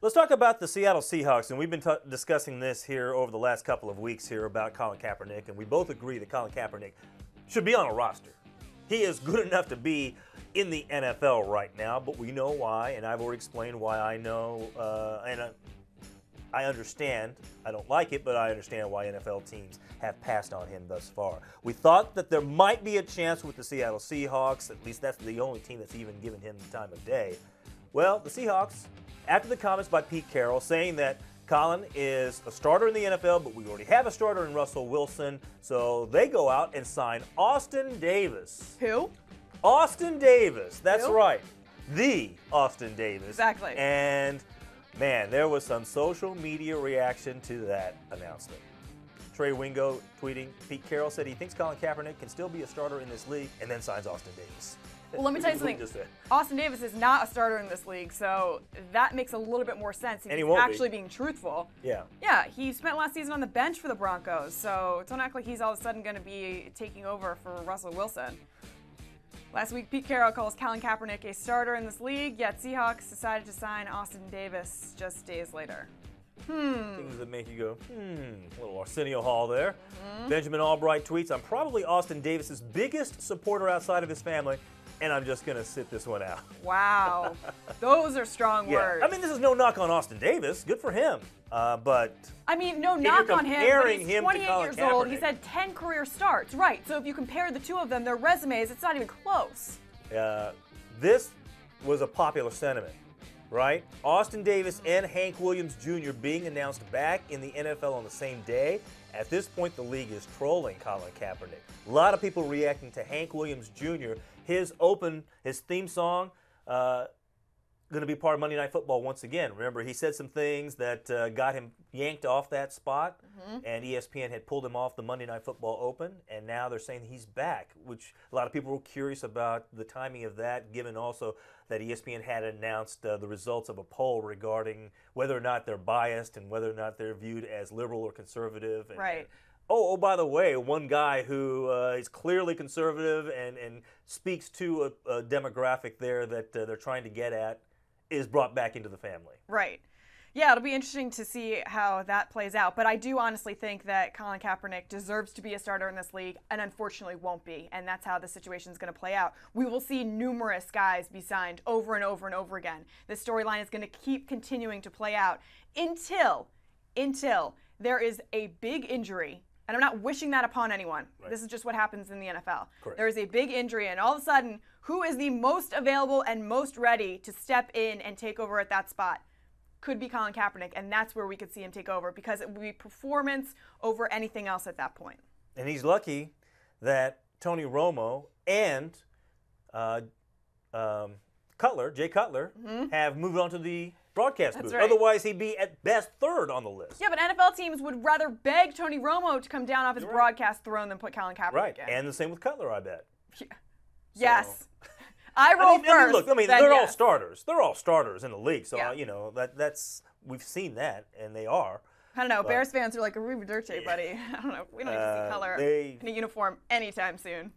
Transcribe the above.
Let's talk about the Seattle Seahawks, and we've been discussing this here over the last couple of weeks here about Colin Kaepernick, and we both agree that Colin Kaepernick should be on a roster. He is good enough to be in the NFL right now, but we know why, and I've already explained why I know, I understand. I don't like it, but I understand why NFL teams have passed on him thus far. We thought that there might be a chance with the Seattle Seahawks. At least that's the only team that's even given him the time of day. Well, the Seahawks, after the comments by Pete Carroll saying that Colin is a starter in the NFL, but we already have a starter in Russell Wilson, so they go out and sign Austin Davis. Who? Austin Davis. That's Who? right. The Austin Davis. Exactly. And man, there was some social media reaction to that announcement. Trey Wingo tweeting, Pete Carroll said he thinks Colin Kaepernick can still be a starter in this league, and then signs Austin Davis. Well, let me tell you something. Austin Davis is not a starter in this league, so that makes a little bit more sense. And he He's won't actually be. being truthful. Yeah. Yeah, he spent last season on the bench for the Broncos, so don't act like he's all of a sudden going to be taking over for Russell Wilson. Last week, Pete Carroll calls Colin Kaepernick a starter in this league, yet Seahawks decided to sign Austin Davis just days later. Things that make you go, a little Arsenio Hall there. Benjamin Albright tweets, I'm probably Austin Davis's biggest supporter outside of his family, and I'm just going to sit this one out. Wow. Those are strong words. I mean, this is no knock on Austin Davis. Good for him. But I mean, no knock on him, but he's him 28 years old. Kaepernick. He's had 10 career starts. Right, so if you compare the two of them, their resumes, it's not even close. This was a popular sentiment, right? Austin Davis and Hank Williams Jr. being announced back in the NFL on the same day. At this point, the league is trolling Colin Kaepernick. A lot of people reacting to Hank Williams Jr. His theme song, going to be part of Monday Night Football once again. Remember, he said some things that got him yanked off that spot, and ESPN had pulled him off the Monday Night Football Open, and now they're saying he's back, which a lot of people were curious about the timing of that, given also that ESPN had announced the results of a poll regarding whether or not they're biased and whether or not they're viewed as liberal or conservative. And, Right. Oh, by the way, one guy who is clearly conservative and speaks to a demographic there that they're trying to get at is brought back into the family. Right. Yeah, it'll be interesting to see how that plays out. But I do honestly think that Colin Kaepernick deserves to be a starter in this league and unfortunately won't be. And that's how the situation is going to play out. We will see numerous guys be signed over and over and over again. This storyline is going to keep continuing to play out until there is a big injury. And I'm not wishing that upon anyone. Right. This is just what happens in the NFL. Correct. There is a big injury, and all of a sudden, who is the most available and most ready to step in and take over at that spot? Could be Colin Kaepernick, and that's where we could see him take over because it would be performance over anything else at that point. And he's lucky that Tony Romo and Jay Cutler, have moved on to the broadcast booth. Right. Otherwise, he'd be at best third on the list. Yeah, but NFL teams would rather beg Tony Romo to come down off his broadcast throne than put Colin Kaepernick Right, in. and the same with Cutler, I bet. Yeah. Yes. I roll first. Look, they're then all yes. starters. They're all starters in the league, so Yeah. that's we've seen that, and they are. I don't know. Bears fans are like, Arrivederci, buddy. I don't know. We don't need to see Cutler in a uniform anytime soon.